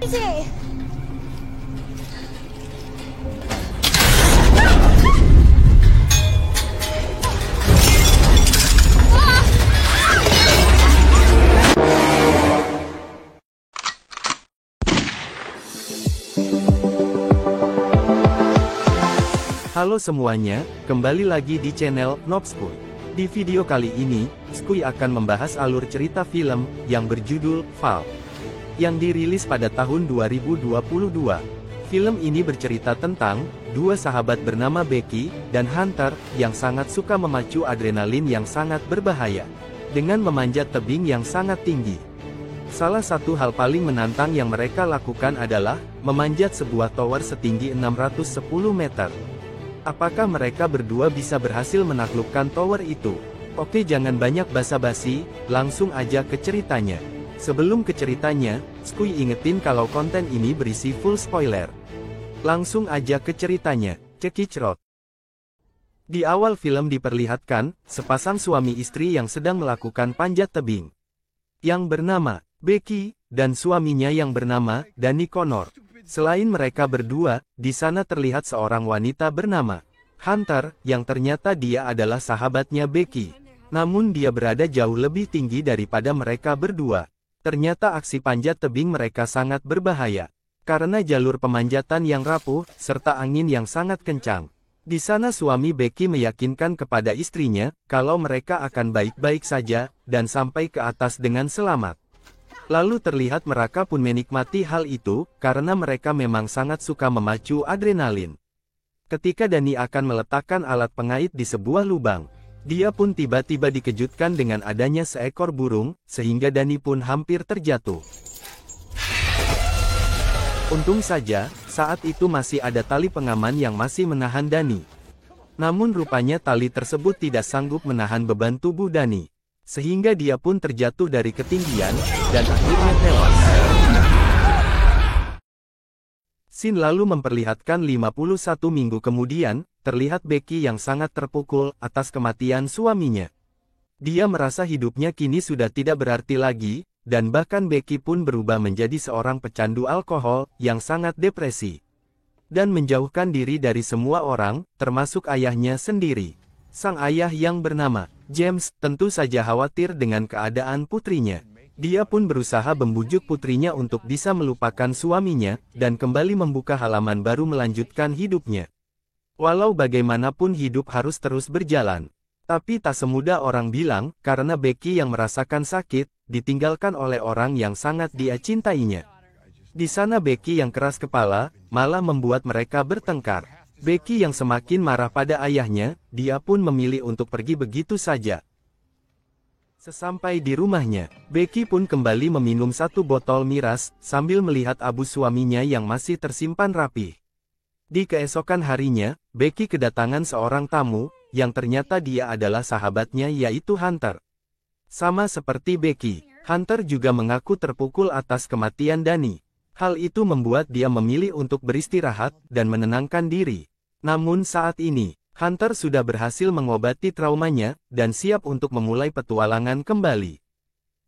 Easy. Halo semuanya, kembali lagi di channel Noob Skuy. Di video kali ini, Skuy akan membahas alur cerita film yang berjudul Valve, yang dirilis pada tahun 2022. Film ini bercerita tentang dua sahabat bernama Becky dan Hunter yang sangat suka memacu adrenalin yang sangat berbahaya dengan memanjat tebing yang sangat tinggi. Salah satu hal paling menantang yang mereka lakukan adalah memanjat sebuah tower setinggi 610 meter. Apakah mereka berdua bisa berhasil menaklukkan tower itu? Oke, jangan banyak basa-basi, langsung aja ke ceritanya. Sebelum ke ceritanya, Skuy ingetin kalau konten ini berisi full spoiler. Langsung aja ke ceritanya, cekicrot. Di awal film diperlihatkan, sepasang suami istri yang sedang melakukan panjat tebing. Yang bernama Becky, dan suaminya yang bernama Danny Connor. Selain mereka berdua, di sana terlihat seorang wanita bernama Hunter, yang ternyata dia adalah sahabatnya Becky. Namun dia berada jauh lebih tinggi daripada mereka berdua. Ternyata aksi panjat tebing mereka sangat berbahaya, karena jalur pemanjatan yang rapuh, serta angin yang sangat kencang. Di sana suami Becky meyakinkan kepada istrinya, kalau mereka akan baik-baik saja, dan sampai ke atas dengan selamat. Lalu terlihat mereka pun menikmati hal itu, karena mereka memang sangat suka memacu adrenalin. Ketika Danny akan meletakkan alat pengait di sebuah lubang, dia pun tiba-tiba dikejutkan dengan adanya seekor burung, sehingga Danny pun hampir terjatuh. Untung saja, saat itu masih ada tali pengaman yang masih menahan Danny. Namun rupanya tali tersebut tidak sanggup menahan beban tubuh Danny, sehingga dia pun terjatuh dari ketinggian, dan akhirnya tewas. Scene lalu memperlihatkan 51 minggu kemudian, terlihat Becky yang sangat terpukul atas kematian suaminya. Dia merasa hidupnya kini sudah tidak berarti lagi, dan bahkan Becky pun berubah menjadi seorang pecandu alkohol yang sangat depresi, dan menjauhkan diri dari semua orang, termasuk ayahnya sendiri. Sang ayah yang bernama James tentu saja khawatir dengan keadaan putrinya. Dia pun berusaha membujuk putrinya untuk bisa melupakan suaminya, dan kembali membuka halaman baru melanjutkan hidupnya. Walau bagaimanapun hidup harus terus berjalan. Tapi tak semudah orang bilang, karena Becky yang merasakan sakit, ditinggalkan oleh orang yang sangat dia cintainya. Di sana Becky yang keras kepala, malah membuat mereka bertengkar. Becky yang semakin marah pada ayahnya, dia pun memilih untuk pergi begitu saja. Sesampai di rumahnya, Becky pun kembali meminum satu botol miras, sambil melihat abu suaminya yang masih tersimpan rapi. Di keesokan harinya, Becky kedatangan seorang tamu, yang ternyata dia adalah sahabatnya yaitu Hunter. Sama seperti Becky, Hunter juga mengaku terpukul atas kematian Danny. Hal itu membuat dia memilih untuk beristirahat, dan menenangkan diri. Namun saat ini, Hunter sudah berhasil mengobati traumanya, dan siap untuk memulai petualangan kembali.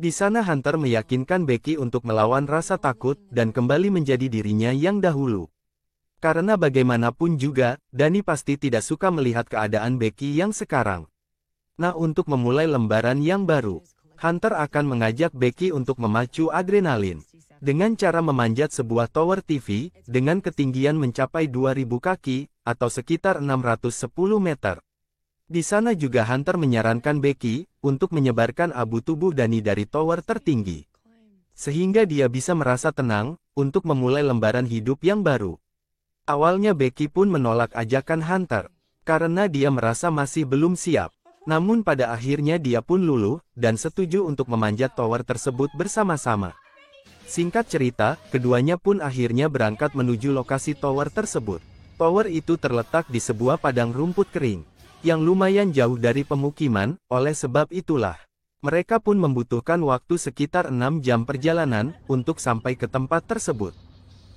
Di sana Hunter meyakinkan Becky untuk melawan rasa takut, dan kembali menjadi dirinya yang dahulu. Karena bagaimanapun juga, Danny pasti tidak suka melihat keadaan Becky yang sekarang. Nah, untuk memulai lembaran yang baru, Hunter akan mengajak Becky untuk memacu adrenalin. Dengan cara memanjat sebuah tower TV, dengan ketinggian mencapai 2000 kaki, atau sekitar 610 meter. Di sana juga Hunter menyarankan Becky, untuk menyebarkan abu tubuh Danny dari tower tertinggi. Sehingga dia bisa merasa tenang, untuk memulai lembaran hidup yang baru. Awalnya Becky pun menolak ajakan Hunter, karena dia merasa masih belum siap. Namun pada akhirnya dia pun luluh, dan setuju untuk memanjat tower tersebut bersama-sama. Singkat cerita, keduanya pun akhirnya berangkat menuju lokasi tower tersebut. Tower itu terletak di sebuah padang rumput kering, yang lumayan jauh dari pemukiman. Oleh sebab itulah, mereka pun membutuhkan waktu sekitar 6 jam perjalanan, untuk sampai ke tempat tersebut.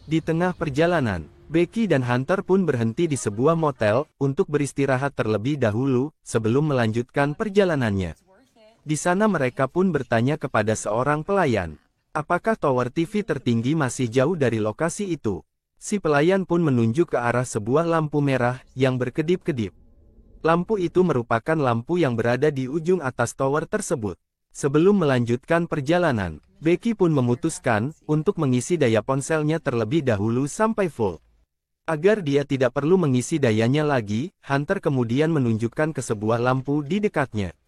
Di tengah perjalanan, Becky dan Hunter pun berhenti di sebuah motel, untuk beristirahat terlebih dahulu, sebelum melanjutkan perjalanannya. Di sana mereka pun bertanya kepada seorang pelayan, Apakah tower TV tertinggi masih jauh dari lokasi itu? Si pelayan pun menunjuk ke arah sebuah lampu merah yang berkedip-kedip. Lampu itu merupakan lampu yang berada di ujung atas tower tersebut. Sebelum melanjutkan perjalanan, Becky pun memutuskan untuk mengisi daya ponselnya terlebih dahulu sampai full. Agar dia tidak perlu mengisi dayanya lagi, Hunter kemudian menunjukkan ke sebuah lampu di dekatnya.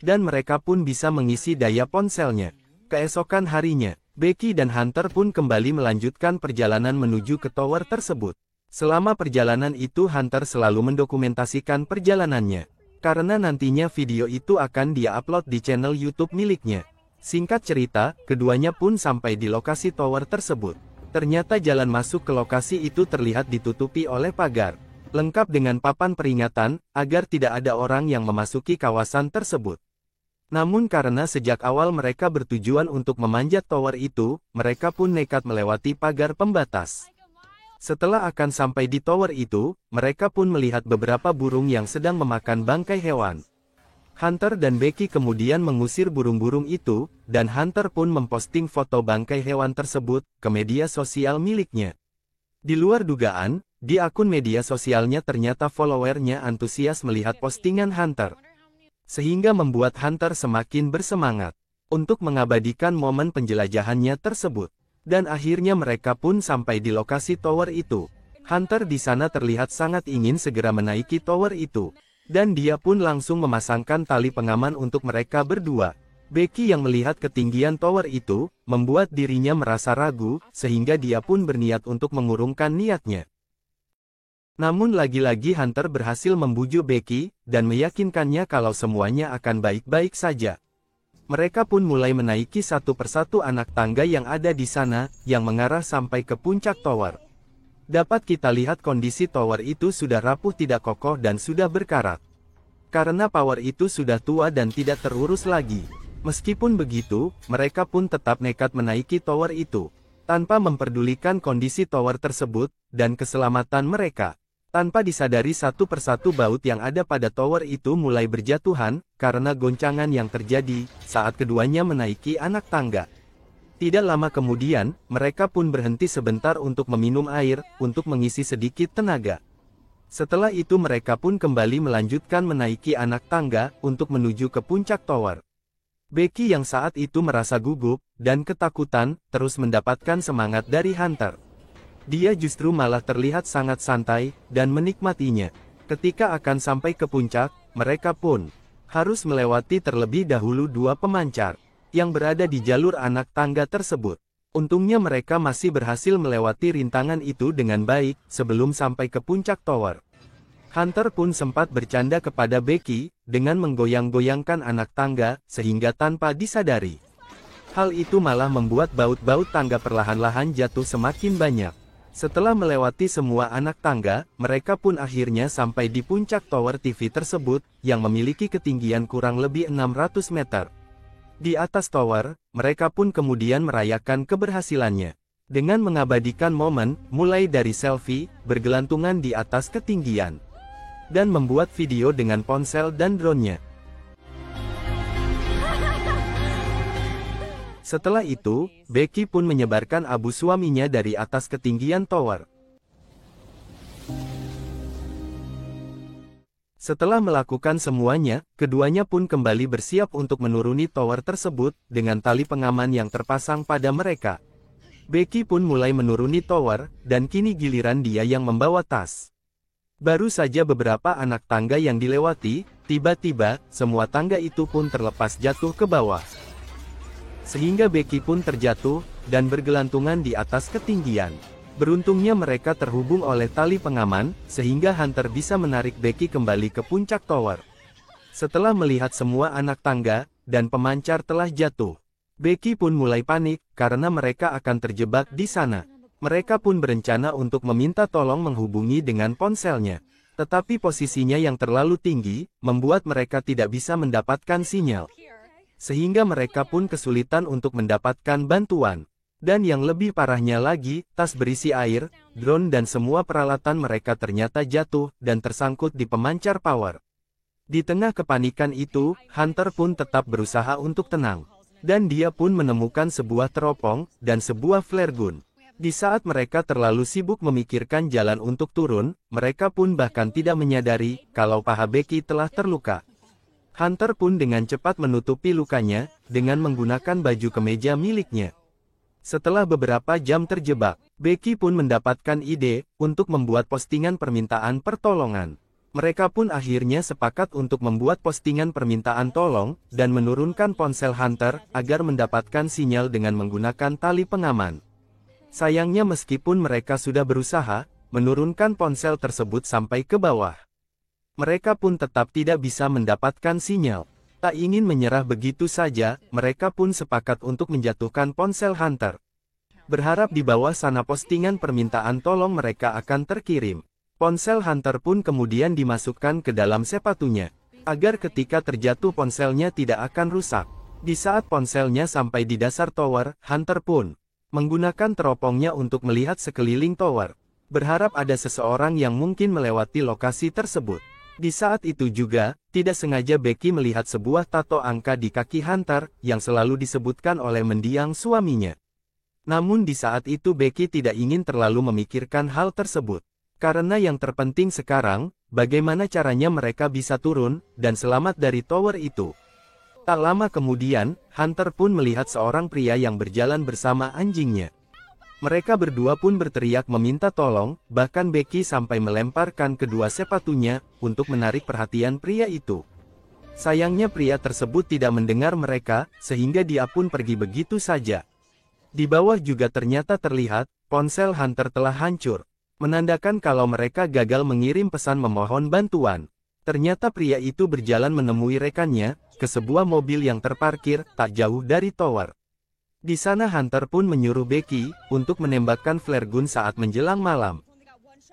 Dan mereka pun bisa mengisi daya ponselnya. Keesokan harinya, Becky dan Hunter pun kembali melanjutkan perjalanan menuju ke tower tersebut. Selama perjalanan itu Hunter selalu mendokumentasikan perjalanannya. Karena nantinya video itu akan dia upload di channel YouTube miliknya. Singkat cerita, keduanya pun sampai di lokasi tower tersebut. Ternyata jalan masuk ke lokasi itu terlihat ditutupi oleh pagar, lengkap dengan papan peringatan, agar tidak ada orang yang memasuki kawasan tersebut. Namun karena sejak awal mereka bertujuan untuk memanjat tower itu, mereka pun nekat melewati pagar pembatas. Setelah akan sampai di tower itu, mereka pun melihat beberapa burung yang sedang memakan bangkai hewan. Hunter dan Becky kemudian mengusir burung-burung itu, dan Hunter pun memposting foto bangkai hewan tersebut ke media sosial miliknya. Di luar dugaan, di akun media sosialnya ternyata followernya antusias melihat postingan Hunter. Sehingga membuat Hunter semakin bersemangat untuk mengabadikan momen penjelajahannya tersebut. Dan akhirnya mereka pun sampai di lokasi tower itu. Hunter di sana terlihat sangat ingin segera menaiki tower itu. Dan dia pun langsung memasangkan tali pengaman untuk mereka berdua. Becky yang melihat ketinggian tower itu, membuat dirinya merasa ragu, sehingga dia pun berniat untuk mengurungkan niatnya. Namun lagi-lagi Hunter berhasil membujuk Becky, dan meyakinkannya kalau semuanya akan baik-baik saja. Mereka pun mulai menaiki satu persatu anak tangga yang ada di sana, yang mengarah sampai ke puncak tower. Dapat kita lihat kondisi tower itu sudah rapuh tidak kokoh dan sudah berkarat. Karena power itu sudah tua dan tidak terurus lagi. Meskipun begitu, mereka pun tetap nekat menaiki tower itu, tanpa memperdulikan kondisi tower tersebut, dan keselamatan mereka. Tanpa disadari satu persatu baut yang ada pada tower itu mulai berjatuhan, karena goncangan yang terjadi saat keduanya menaiki anak tangga. Tidak lama kemudian, mereka pun berhenti sebentar untuk meminum air, untuk mengisi sedikit tenaga. Setelah itu mereka pun kembali melanjutkan menaiki anak tangga, untuk menuju ke puncak tower. Becky yang saat itu merasa gugup, dan ketakutan, terus mendapatkan semangat dari Hunter. Dia justru malah terlihat sangat santai, dan menikmatinya. Ketika akan sampai ke puncak, mereka pun harus melewati terlebih dahulu dua pemancar, yang berada di jalur anak tangga tersebut. Untungnya mereka masih berhasil melewati rintangan itu dengan baik, sebelum sampai ke puncak tower. Hunter pun sempat bercanda kepada Becky, dengan menggoyang-goyangkan anak tangga, sehingga tanpa disadari. Hal itu malah membuat baut-baut tangga perlahan-lahan jatuh semakin banyak. Setelah melewati semua anak tangga, mereka pun akhirnya sampai di puncak tower TV tersebut, yang memiliki ketinggian kurang lebih 600 meter. Di atas tower, mereka pun kemudian merayakan keberhasilannya. Dengan mengabadikan momen, mulai dari selfie, bergelantungan di atas ketinggian. Dan membuat video dengan ponsel dan drone-nya. Setelah itu, Becky pun menyebarkan abu suaminya dari atas ketinggian tower. Setelah melakukan semuanya, keduanya pun kembali bersiap untuk menuruni tower tersebut, dengan tali pengaman yang terpasang pada mereka. Becky pun mulai menuruni tower, dan kini giliran dia yang membawa tas. Baru saja beberapa anak tangga yang dilewati, tiba-tiba, semua tangga itu pun terlepas jatuh ke bawah. Sehingga Becky pun terjatuh, dan bergelantungan di atas ketinggian. Beruntungnya mereka terhubung oleh tali pengaman, sehingga Hunter bisa menarik Becky kembali ke puncak tower. Setelah melihat semua anak tangga, dan pemancar telah jatuh, Becky pun mulai panik, karena mereka akan terjebak di sana. Mereka pun berencana untuk meminta tolong menghubungi dengan ponselnya. Tetapi posisinya yang terlalu tinggi, membuat mereka tidak bisa mendapatkan sinyal. Sehingga mereka pun kesulitan untuk mendapatkan bantuan. Dan yang lebih parahnya lagi, tas berisi air, drone dan semua peralatan mereka ternyata jatuh, dan tersangkut di pemancar power. Di tengah kepanikan itu, Hunter pun tetap berusaha untuk tenang. Dan dia pun menemukan sebuah teropong, dan sebuah flare gun. Di saat mereka terlalu sibuk memikirkan jalan untuk turun, mereka pun bahkan tidak menyadari, kalau paha Becky telah terluka. Hunter pun dengan cepat menutupi lukanya, dengan menggunakan baju kemeja miliknya. Setelah beberapa jam terjebak, Becky pun mendapatkan ide, untuk membuat postingan permintaan pertolongan. Mereka pun akhirnya sepakat untuk membuat postingan permintaan tolong, dan menurunkan ponsel Hunter, agar mendapatkan sinyal dengan menggunakan tali pengaman. Sayangnya meskipun mereka sudah berusaha, menurunkan ponsel tersebut sampai ke bawah. Mereka pun tetap tidak bisa mendapatkan sinyal. Tak ingin menyerah begitu saja, mereka pun sepakat untuk menjatuhkan ponsel Hunter. Berharap di bawah sana postingan permintaan tolong mereka akan terkirim. Ponsel Hunter pun kemudian dimasukkan ke dalam sepatunya, agar ketika terjatuh ponselnya tidak akan rusak. Di saat ponselnya sampai di dasar tower, Hunter pun menggunakan teropongnya untuk melihat sekeliling tower, berharap ada seseorang yang mungkin melewati lokasi tersebut. Di saat itu juga, tidak sengaja Becky melihat sebuah tato angka di kaki Hunter, yang selalu disebutkan oleh mendiang suaminya. Namun di saat itu Becky tidak ingin terlalu memikirkan hal tersebut. Karena yang terpenting sekarang, bagaimana caranya mereka bisa turun, dan selamat dari tower itu. Tak lama kemudian, Hunter pun melihat seorang pria yang berjalan bersama anjingnya. Mereka berdua pun berteriak meminta tolong, bahkan Becky sampai melemparkan kedua sepatunya, untuk menarik perhatian pria itu. Sayangnya pria tersebut tidak mendengar mereka, sehingga dia pun pergi begitu saja. Di bawah juga ternyata terlihat, ponsel Hunter telah hancur. Menandakan kalau mereka gagal mengirim pesan memohon bantuan. Ternyata pria itu berjalan menemui rekannya, ke sebuah mobil yang terparkir, tak jauh dari tower. Di sana Hunter pun menyuruh Becky, untuk menembakkan flare gun saat menjelang malam.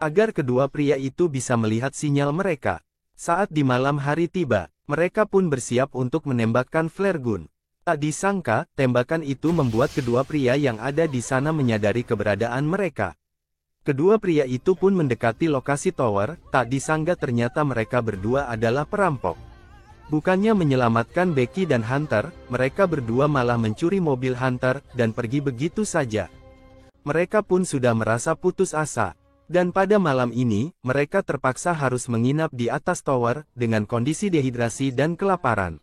Agar kedua pria itu bisa melihat sinyal mereka. Saat di malam hari tiba, mereka pun bersiap untuk menembakkan flare gun. Tak disangka, tembakan itu membuat kedua pria yang ada di sana menyadari keberadaan mereka. Kedua pria itu pun mendekati lokasi tower, tak disangka ternyata mereka berdua adalah perampok. Bukannya menyelamatkan Becky dan Hunter, mereka berdua malah mencuri mobil Hunter, dan pergi begitu saja. Mereka pun sudah merasa putus asa. Dan pada malam ini, mereka terpaksa harus menginap di atas tower, dengan kondisi dehidrasi dan kelaparan.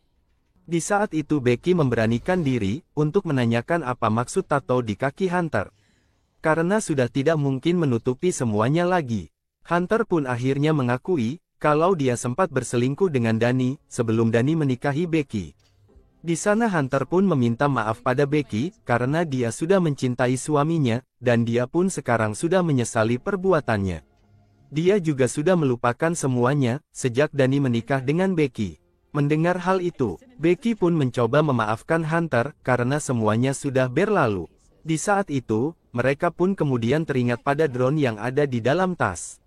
Di saat itu Becky memberanikan diri, untuk menanyakan apa maksud tato di kaki Hunter. Karena sudah tidak mungkin menutupi semuanya lagi. Hunter pun akhirnya mengakui, kalau dia sempat berselingkuh dengan Danny, sebelum Danny menikahi Becky. Di sana Hunter pun meminta maaf pada Becky, karena dia sudah mencintai suaminya, dan dia pun sekarang sudah menyesali perbuatannya. Dia juga sudah melupakan semuanya, sejak Danny menikah dengan Becky. Mendengar hal itu, Becky pun mencoba memaafkan Hunter, karena semuanya sudah berlalu. Di saat itu, mereka pun kemudian teringat pada drone yang ada di dalam tas.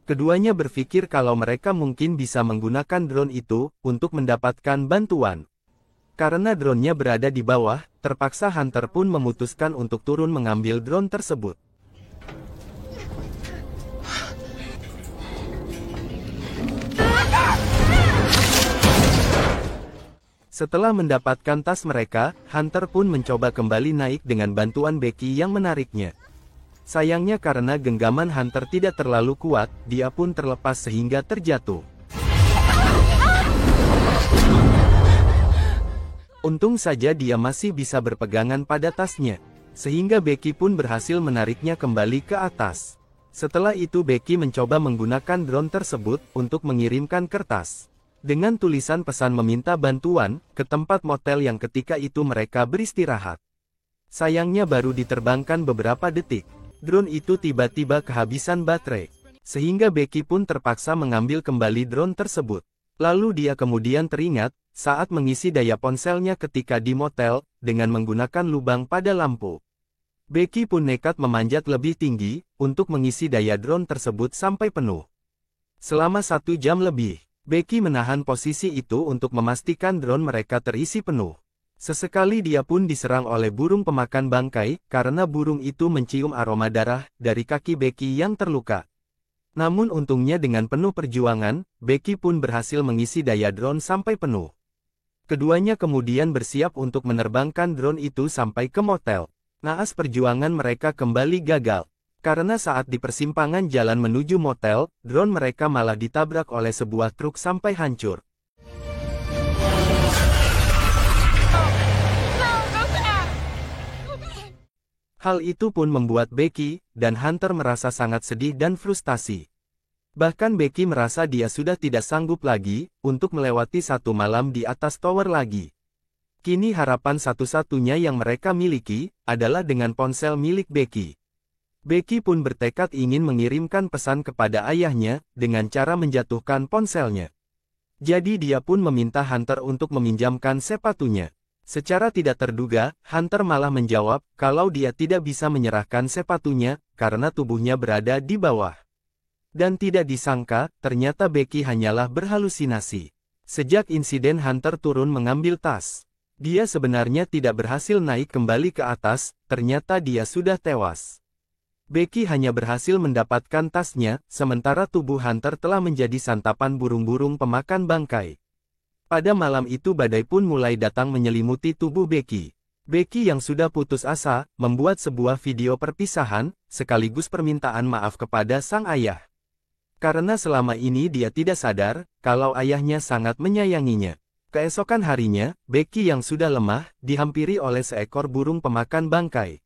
Keduanya berpikir kalau mereka mungkin bisa menggunakan drone itu, untuk mendapatkan bantuan. Karena drone-nya berada di bawah, terpaksa Hunter pun memutuskan untuk turun mengambil drone tersebut. Setelah mendapatkan tas mereka, Hunter pun mencoba kembali naik dengan bantuan Becky yang menariknya. Sayangnya karena genggaman Hunter tidak terlalu kuat, dia pun terlepas sehingga terjatuh. Untung saja dia masih bisa berpegangan pada tasnya, sehingga Becky pun berhasil menariknya kembali ke atas. Setelah itu Becky mencoba menggunakan drone tersebut, untuk mengirimkan kertas. Dengan tulisan pesan meminta bantuan, ke tempat motel yang ketika itu mereka beristirahat. Sayangnya baru diterbangkan beberapa detik, drone itu tiba-tiba kehabisan baterai. Sehingga Becky pun terpaksa mengambil kembali drone tersebut. Lalu dia kemudian teringat, saat mengisi daya ponselnya ketika di motel, dengan menggunakan lubang pada lampu. Becky pun nekat memanjat lebih tinggi, untuk mengisi daya drone tersebut sampai penuh. Selama 1 jam lebih, Becky menahan posisi itu untuk memastikan drone mereka terisi penuh. Sesekali dia pun diserang oleh burung pemakan bangkai, karena burung itu mencium aroma darah dari kaki Becky yang terluka. Namun untungnya dengan penuh perjuangan, Becky pun berhasil mengisi daya drone sampai penuh. Keduanya kemudian bersiap untuk menerbangkan drone itu sampai ke motel. Naas perjuangan mereka kembali gagal. Karena saat di persimpangan jalan menuju motel, drone mereka malah ditabrak oleh sebuah truk sampai hancur. Hal itu pun membuat Becky dan Hunter merasa sangat sedih dan frustasi. Bahkan Becky merasa dia sudah tidak sanggup lagi untuk melewati satu malam di atas tower lagi. Kini harapan satu-satunya yang mereka miliki adalah dengan ponsel milik Becky. Becky pun bertekad ingin mengirimkan pesan kepada ayahnya dengan cara menjatuhkan ponselnya. Jadi dia pun meminta Hunter untuk meminjamkan sepatunya. Secara tidak terduga, Hunter malah menjawab kalau dia tidak bisa menyerahkan sepatunya karena tubuhnya berada di bawah. Dan tidak disangka, ternyata Becky hanyalah berhalusinasi. Sejak insiden Hunter turun mengambil tas. Dia sebenarnya tidak berhasil naik kembali ke atas, ternyata dia sudah tewas. Becky hanya berhasil mendapatkan tasnya, sementara tubuh Hunter telah menjadi santapan burung-burung pemakan bangkai. Pada malam itu badai pun mulai datang menyelimuti tubuh Becky. Becky yang sudah putus asa, membuat sebuah video perpisahan, sekaligus permintaan maaf kepada sang ayah. Karena selama ini dia tidak sadar, kalau ayahnya sangat menyayanginya. Keesokan harinya, Becky yang sudah lemah, dihampiri oleh seekor burung pemakan bangkai.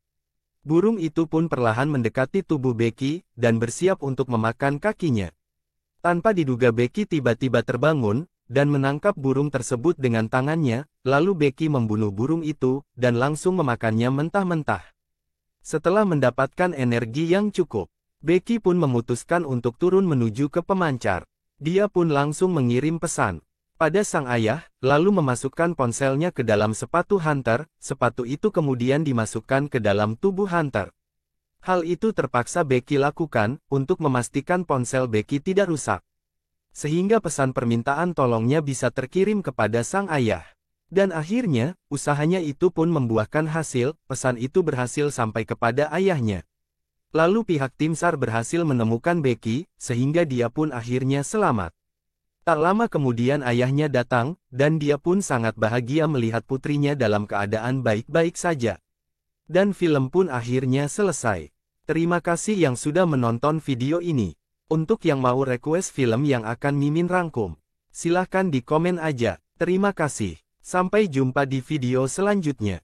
Burung itu pun perlahan mendekati tubuh Becky, dan bersiap untuk memakan kakinya. Tanpa diduga Becky tiba-tiba terbangun, dan menangkap burung tersebut dengan tangannya, lalu Becky membunuh burung itu, dan langsung memakannya mentah-mentah. Setelah mendapatkan energi yang cukup, Becky pun memutuskan untuk turun menuju ke pemancar. Dia pun langsung mengirim pesan pada sang ayah, lalu memasukkan ponselnya ke dalam sepatu Hunter, sepatu itu kemudian dimasukkan ke dalam tubuh Hunter. Hal itu terpaksa Becky lakukan, untuk memastikan ponsel Becky tidak rusak. Sehingga pesan permintaan tolongnya bisa terkirim kepada sang ayah. Dan akhirnya, usahanya itu pun membuahkan hasil, pesan itu berhasil sampai kepada ayahnya. Lalu pihak tim SAR berhasil menemukan Becky, sehingga dia pun akhirnya selamat. Tak lama kemudian ayahnya datang, dan dia pun sangat bahagia melihat putrinya dalam keadaan baik-baik saja. Dan film pun akhirnya selesai. Terima kasih yang sudah menonton video ini. Untuk yang mau request film yang akan Mimin rangkum, silahkan di komen aja. Terima kasih. Sampai jumpa di video selanjutnya.